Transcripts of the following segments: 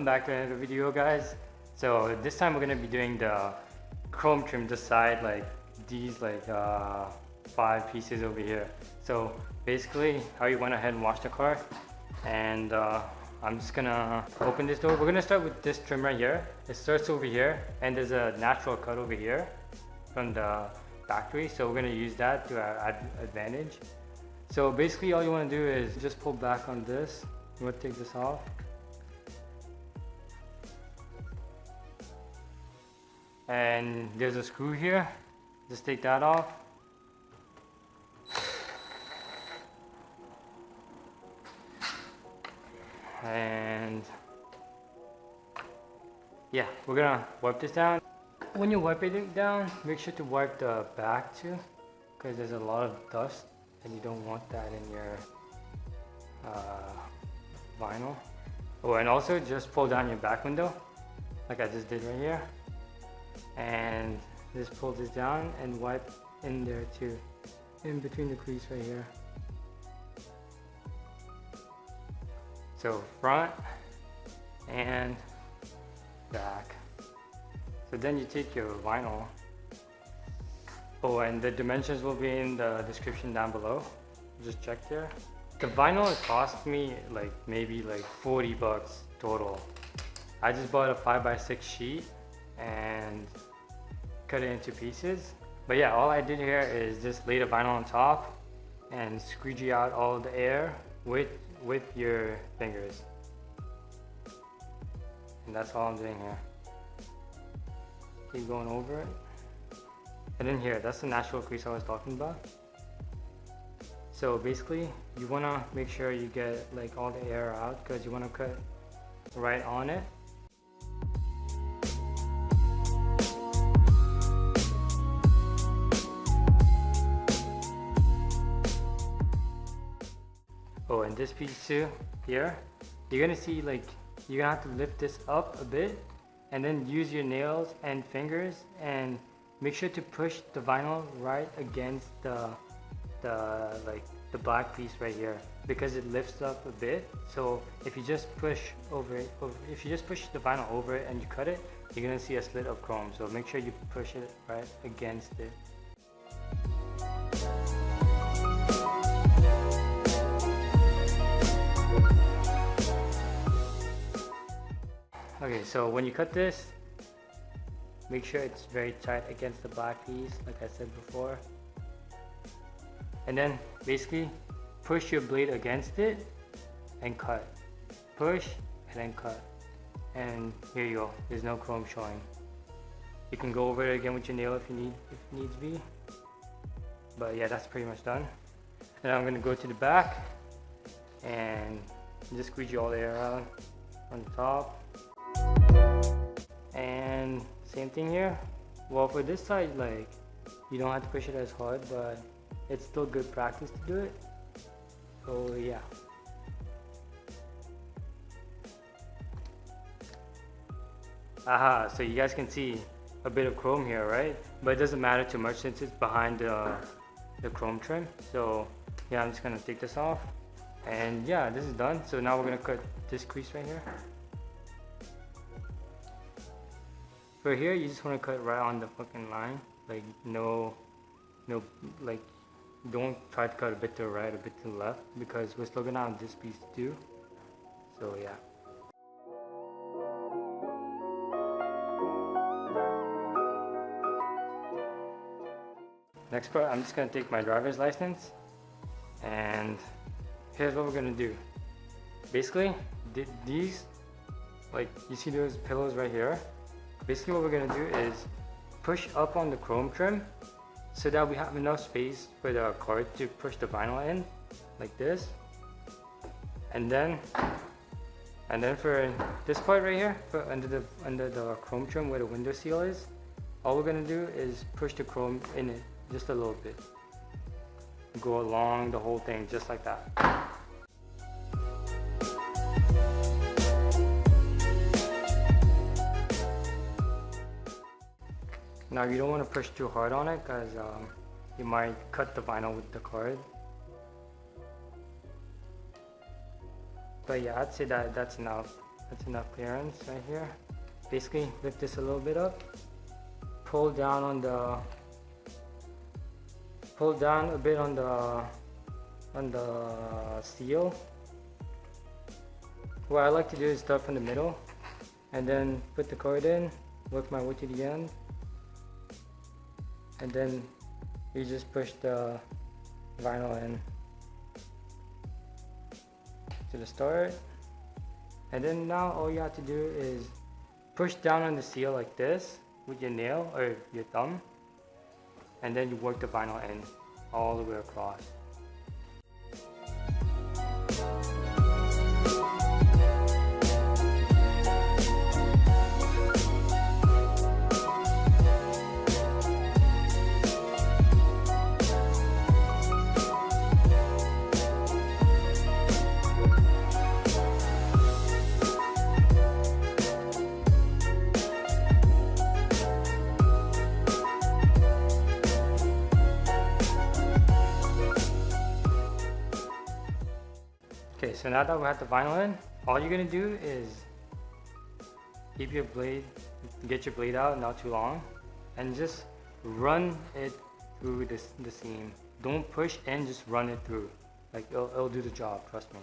Welcome back to another video, guys. So this time we're gonna be doing the chrome trim this side, like these 5 pieces over here. So basically how you went ahead and wash the car, and I'm just gonna open this door. We're gonna start with this trim right here. It starts over here and there's a natural cut over here from the factory, so we're gonna use that to our advantage. So basically all you want to do is just pull back on this. You want to take this off. And there's a screw here. Just take that off. And yeah, we're gonna wipe this down. When you wipe it down, make sure to wipe the back too, because there's a lot of dust and you don't want that in your vinyl. Oh, and also just pull down your back window like I just did right here, and just pull this down and wipe in there too, in between the crease right here. So front and back. So then you take your vinyl. Oh, and the dimensions will be in the description down below. Just check there. The vinyl, it cost me maybe 40 bucks total. I just bought a 5x6 sheet and cut it into pieces. But yeah, all I did here is just lay the vinyl on top and squeegee out all the air with your fingers. And that's all I'm doing here. Keep going over it. And then here, that's the natural crease I was talking about. So basically, you want to make sure you get all the air out, because you want to cut right on it. Oh, and this piece too, here, you're gonna see you're gonna have to lift this up a bit and then use your nails and fingers and make sure to push the vinyl right against the black piece right here, because it lifts up a bit. So if you just push over it, if you just push the vinyl over it and you cut it, you're gonna see a slit of chrome. So make sure you push it right against it. Okay, so when you cut this, make sure it's very tight against the black piece, like I said before. And then basically push your blade against it and cut. Push and then cut. And here you go, there's no chrome showing. You can go over it again with your nail if needs be. But yeah, that's pretty much done. Now I'm gonna go to the back and just squeegee all the air out on the top. And same thing here. Well, for this side, you don't have to push it as hard, but it's still good practice to do it. So yeah. Aha, so you guys can see a bit of chrome here, right? But it doesn't matter too much since it's behind the chrome trim. So yeah, I'm just gonna take this off. And yeah, this is done. So now we're gonna cut this crease right here. For here, you just want to cut right on the fucking line. Don't try to cut a bit to the right, a bit to the left, because we're still gonna have this piece too. So yeah. Next part, I'm just gonna take my driver's license, and here's what we're gonna do. Basically, these, you see those pillows right here? Basically what we're going to do is push up on the chrome trim so that we have enough space for the card to push the vinyl in, like this. And then for this part right here, for under the chrome trim where the window seal is, all we're going to do is push the chrome in it just a little bit. Go along the whole thing just like that. Now you don't want to push too hard on it, because you might cut the vinyl with the card. But yeah, I'd say that's enough. That's enough clearance right here. Basically lift this a little bit up, pull down a bit on the seal. What I like to do is start from the middle and then put the cord in, work my way to the end, and then you just push the vinyl in to the start. And then now all you have to do is push down on the seal like this with your nail or your thumb, and then you work the vinyl in all the way across. Okay, so now that we have the vinyl in, all you're gonna do is keep your blade, get your blade out not too long, and just run it through the seam. Don't push in, just run it through. Like it'll do the job, trust me.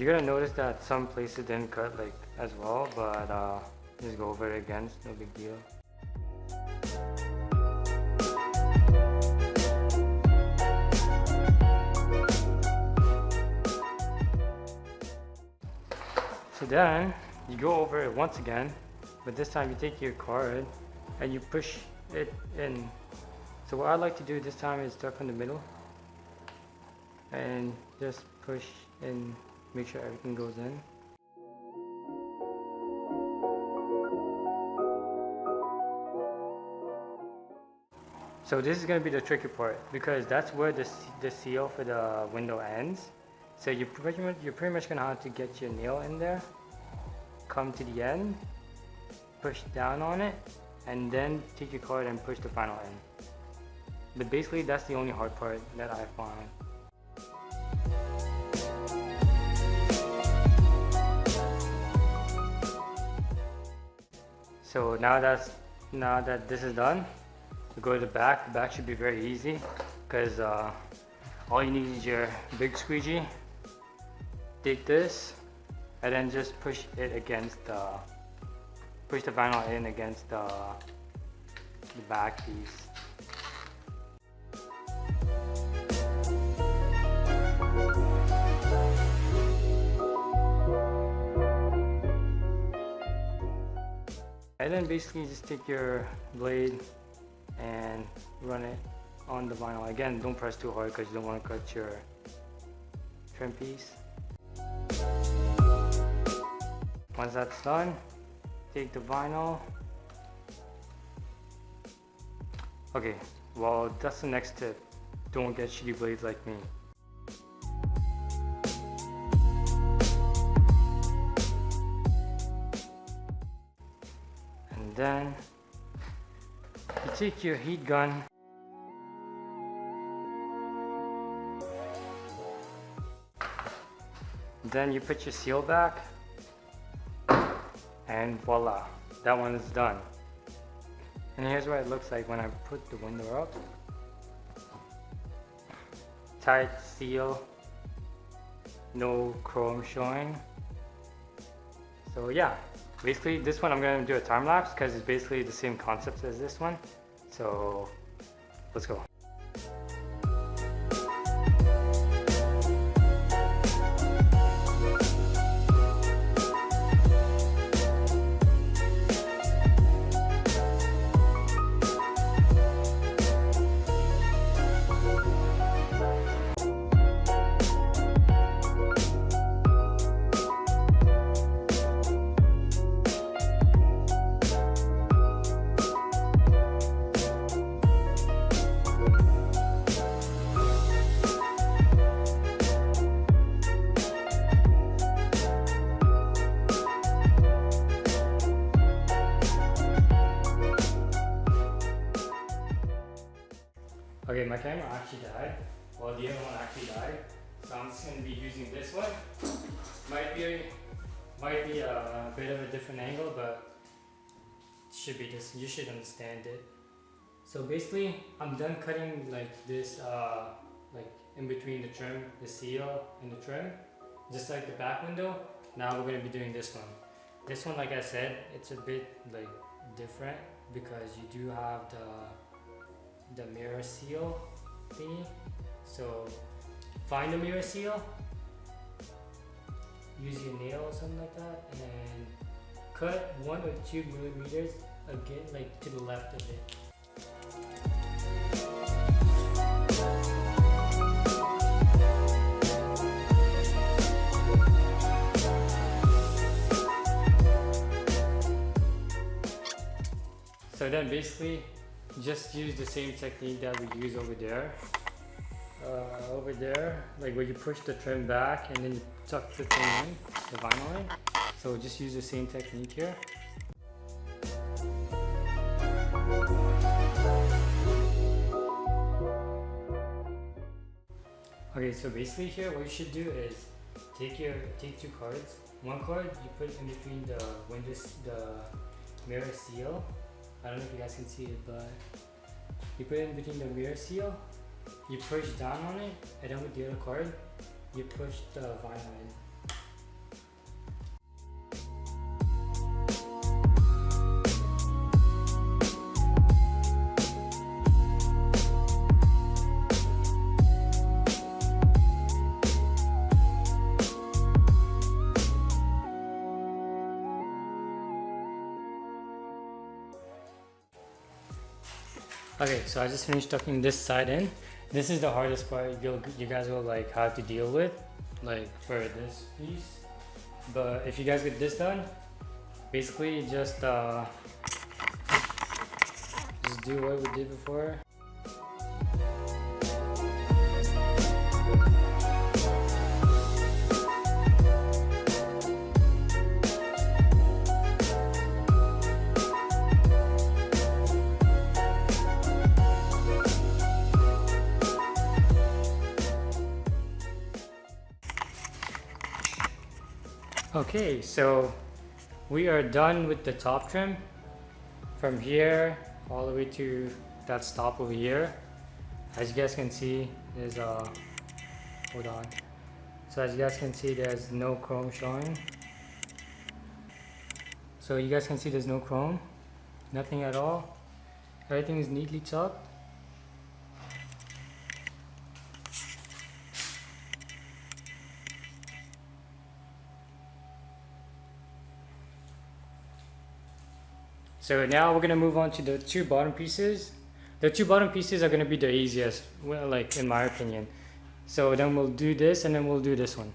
You're gonna notice that some places didn't cut like as well, but just go over it again, it's no big deal. So then you go over it once again, but this time you take your card and you push it in. So what I like to do this time is start from the middle and just push in. Make sure everything goes in. So this is going to be the tricky part because that's where the seal for the window ends. So you're pretty much going to have to get your nail in there, come to the end, push down on it, and then take your card and push the vinyl in. But basically that's the only hard part that I found. So now that this is done, we go to the back. The back should be very easy because all you need is your big squeegee. Take this and then just push it against push the vinyl in against the back piece. And then basically just take your blade and run it on the vinyl. Again, don't press too hard because you don't want to cut your trim piece. Once that's done, take the vinyl. Okay, well that's the next tip. Don't get shitty blades like me. Then you take your heat gun then you put your seal back and voila, that one is done. And here's what it looks like when I put the window up. Tight seal, no chrome showing. So yeah, basically this one I'm going to do a time lapse because it's basically the same concept as this one. So let's go. Okay, my camera actually died. Well, the other one actually died. So I'm just gonna be using this one. Might be a bit of a different angle, but should be just, you should understand it. So basically, I'm done cutting like this, like in between the trim, the seal and the trim, just like the back window. Now we're gonna be doing this one. This one, like I said, it's a bit like different because you do have the mirror seal thingy. So find the mirror seal, use your nail or something like that, and cut 1 or 2 millimeters again, like to the left of it. So then basically just use the same technique that we use over there. Like where you push the trim back and then you tuck the thing in, the vinyl in. So just use the same technique here. Okay, so basically here what you should do is take 2 cards. One card you put in between the windows, the mirror seal. I don't know if you guys can see it, but you put it in between the mirror seal, you push down on it, and then with the other card, you push the vinyl in. Okay, so I just finished tucking this side in. This is the hardest part you guys will like have to deal with, like for this piece. But if you guys get this done, basically just do what we did before. Okay, so we are done with the top trim. From here all the way to that stop over here. As you guys can see, there's hold on. So as you guys can see, there's no chrome showing. So you guys can see there's no chrome, nothing at all. Everything is neatly tucked. So now we're gonna move on to the 2 bottom pieces. The 2 bottom pieces are gonna be the easiest, well, like in my opinion. So then we'll do this and then we'll do this one.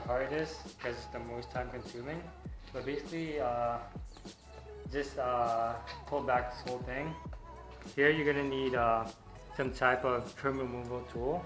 Hardest because it's the most time consuming, but basically just pull back this whole thing. Here you're gonna need some type of trim removal tool.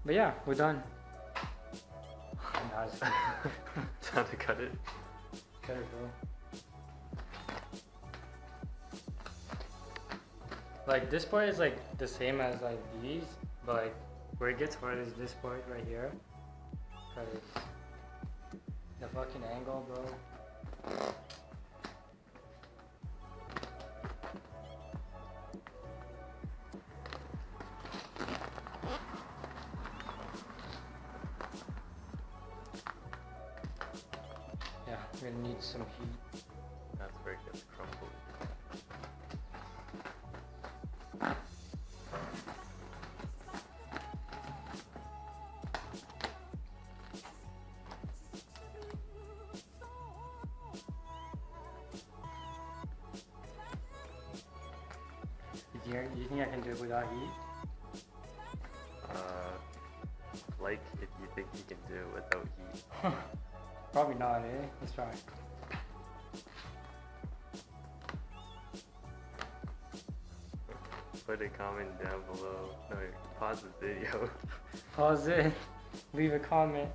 But yeah, we're done. Trying to cut it. Cut it, bro. Like this part is like the same as like these, but like where it gets hard is this part right here. Cause the fucking angle, bro. Yeah, we're gonna need some heat. That's where it gets crumbled. You think I can do it without heat? Like if you think you can do it without heat. Probably not, eh? Let's try. Put a comment down below. No, pause the video. Pause it. Leave a comment.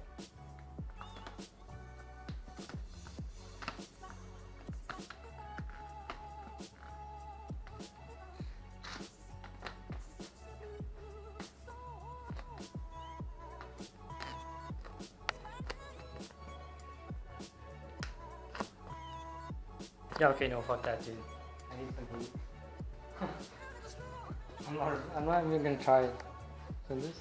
Yeah, okay, no, fuck that, dude. I need some heat. I'm not even gonna try it. So this.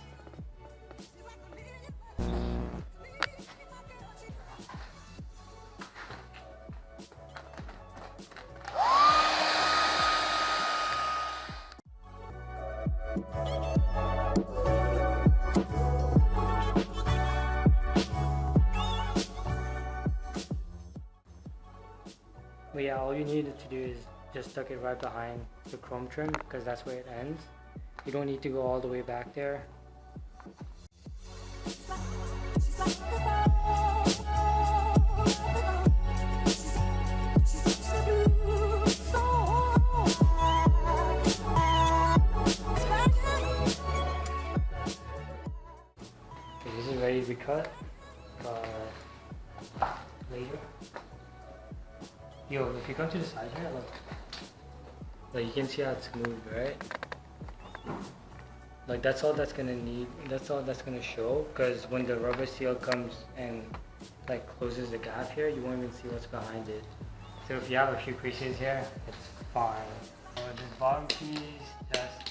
But yeah, all you needed to do is just tuck it right behind the chrome trim because that's where it ends. You don't need to go all the way back there. Okay, this is ready to be cut later. Yo, if you come to the side here, look. Like you can see how it's smooth, right? Like that's all that's gonna need, that's all that's gonna show, because when the rubber seal comes and like closes the gap here, you won't even see what's behind it. So if you have a few creases here, it's fine. So this bottom piece, just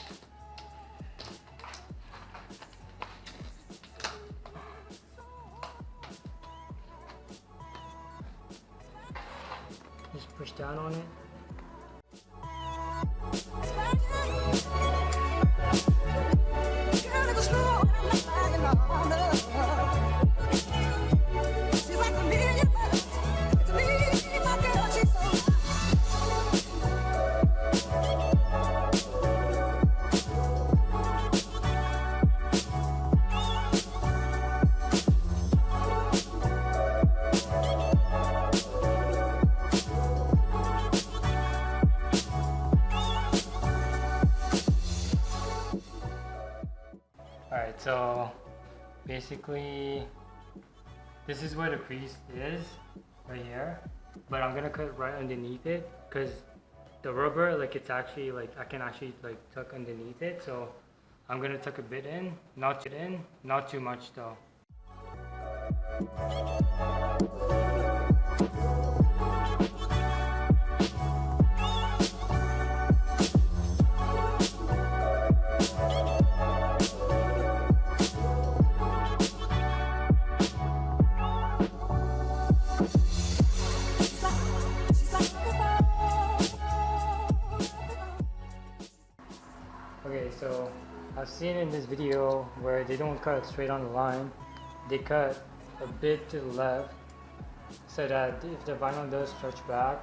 push down on it. Alright, so basically this is where the crease is, right here, but I'm gonna cut right underneath it because the rubber, like it's actually like I can actually like tuck underneath it, so I'm gonna tuck a bit in, not too much though. Okay, so I've seen in this video where they don't cut straight on the line, they cut a bit to the left so that if the vinyl does stretch back,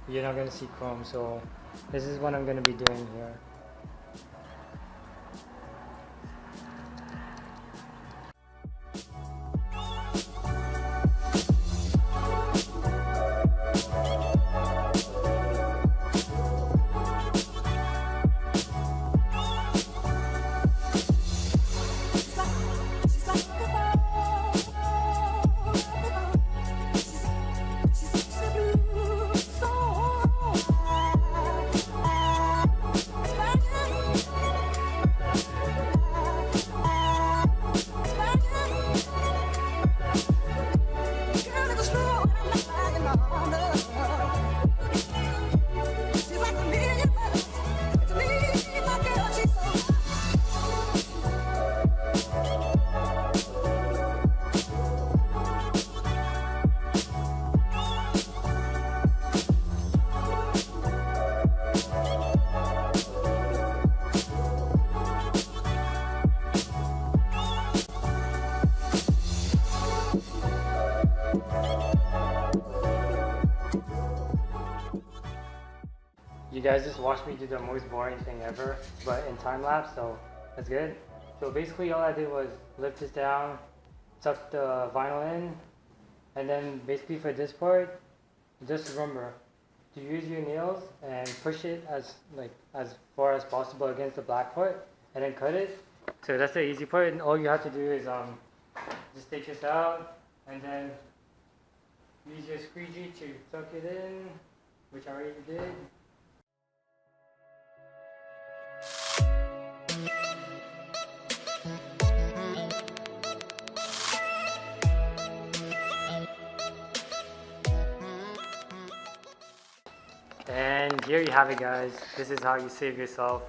you're not going to see chrome. So this is what I'm going to be doing here. you guys just watched me do the most boring thing ever, but in time lapse, so that's good. So basically all I did was lift this down, tuck the vinyl in, and then basically for this part, just remember to use your nails and push it as far as possible against the black part, and then cut it. So that's the easy part, and all you have to do is just take this out, and then use your squeegee to tuck it in, which I already did. And here you have it, guys. This is how you save yourself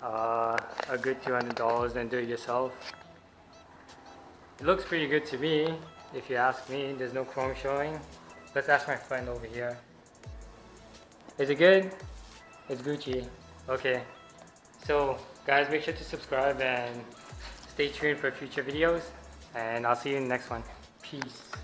a good $200 and do it yourself. It looks pretty good to me, if you ask me. There's no chrome showing. Let's ask my friend over here. Is it good? It's Gucci. Okay. So guys, make sure to subscribe and stay tuned for future videos. And I'll see you in the next one. Peace.